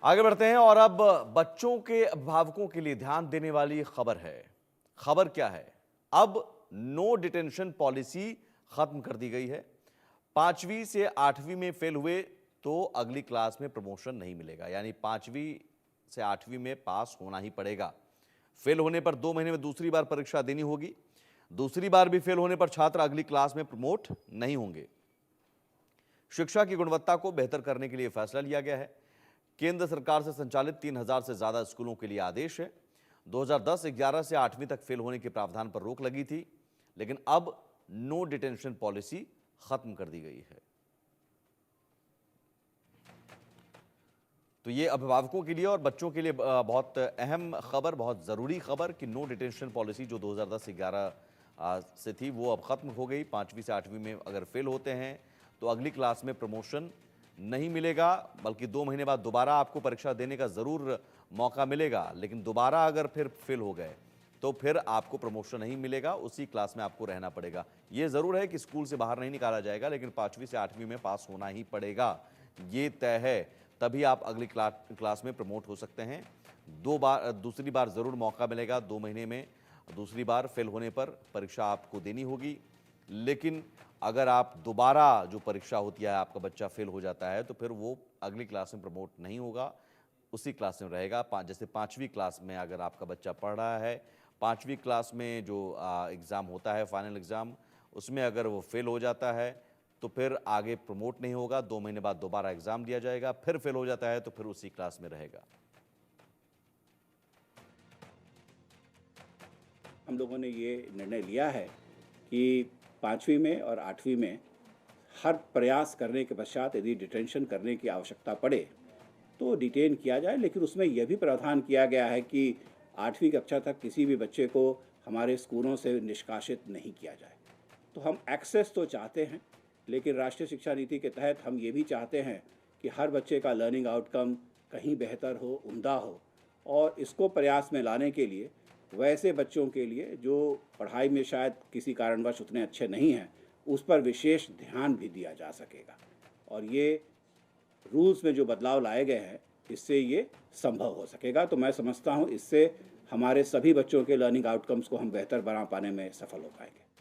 आगे बढ़ते हैं और अब बच्चों के अभिभावकों के लिए ध्यान देने वाली खबर है। खबर क्या है? अब नो डिटेंशन पॉलिसी खत्म कर दी गई है। 5वीं से 8वीं में फेल हुए तो अगली क्लास में प्रमोशन नहीं मिलेगा, यानी 5वीं से 8वीं में पास होना ही पड़ेगा। फेल होने पर 2 महीने में दूसरी बार परीक्षा देनी होगी। दूसरी बार भी फेल होने पर छात्र अगली क्लास में प्रमोट नहीं होंगे। शिक्षा की गुणवत्ता को बेहतर करने के लिए फैसला लिया गया है। केंद्र सरकार से संचालित 3000 से ज्यादा स्कूलों के लिए आदेश है। 2010-11 से 8वीं तक फेल होने के प्रावधान पर रोक लगी थी, लेकिन अब नो डिटेंशन पॉलिसी खत्म कर दी गई है। तो ये अभिभावकों के लिए और बच्चों के लिए बहुत अहम खबर, बहुत ज़रूरी खबर कि नो डिटेंशन पॉलिसी जो 2010-11 से थी वो अब ख़त्म हो गई। 5वीं से 8वीं में अगर फेल होते हैं तो अगली क्लास में प्रमोशन नहीं मिलेगा, बल्कि 2 महीने बाद दोबारा आपको परीक्षा देने का ज़रूर मौका मिलेगा, लेकिन दोबारा अगर फिर फेल हो गए तो फिर आपको प्रमोशन नहीं मिलेगा, उसी क्लास में आपको रहना पड़ेगा। ये ज़रूर है कि स्कूल से बाहर नहीं निकाला जाएगा, लेकिन 5वीं से 8वीं में पास होना ही पड़ेगा, ये तय है। तभी आप अगली क्लास में प्रमोट हो सकते हैं। दूसरी बार ज़रूर मौका मिलेगा, 2 महीने में दूसरी बार फेल होने पर परीक्षा आपको देनी होगी। लेकिन अगर आप दोबारा जो परीक्षा होती है, आपका बच्चा फेल हो जाता है, तो फिर वो अगली क्लास में प्रमोट नहीं होगा, उसी क्लास में रहेगा। जैसे 5वीं क्लास में अगर आपका बच्चा पढ़ रहा है, 5वीं क्लास में जो एग्ज़ाम होता है, फाइनल एग्ज़ाम, उसमें अगर वो फेल हो जाता है तो फिर आगे प्रमोट नहीं होगा। 2 महीने बाद दोबारा एग्ज़ाम दिया जाएगा, फिर फेल हो जाता है तो फिर उसी क्लास में रहेगा। हम लोगों ने ये निर्णय लिया है कि 5वीं में और 8वीं में हर प्रयास करने के पश्चात यदि डिटेंशन करने की आवश्यकता पड़े तो डिटेन किया जाए, लेकिन उसमें यह भी प्रावधान किया गया है कि 8वीं कक्षा तक किसी भी बच्चे को हमारे स्कूलों से निष्कासित नहीं किया जाए। तो हम एक्सेस तो चाहते हैं, लेकिन राष्ट्रीय शिक्षा नीति के तहत हम ये भी चाहते हैं कि हर बच्चे का लर्निंग आउटकम कहीं बेहतर हो, उम्दा हो, और इसको प्रयास में लाने के लिए वैसे बच्चों के लिए जो पढ़ाई में शायद किसी कारणवश उतने अच्छे नहीं हैं, उस पर विशेष ध्यान भी दिया जा सकेगा। और ये रूल्स में जो बदलाव लाए गए हैं, इससे ये संभव हो सकेगा। तो मैं समझता हूँ इससे हमारे सभी बच्चों के लर्निंग आउटकम्स को हम बेहतर बना पाने में सफल हो पाएंगे।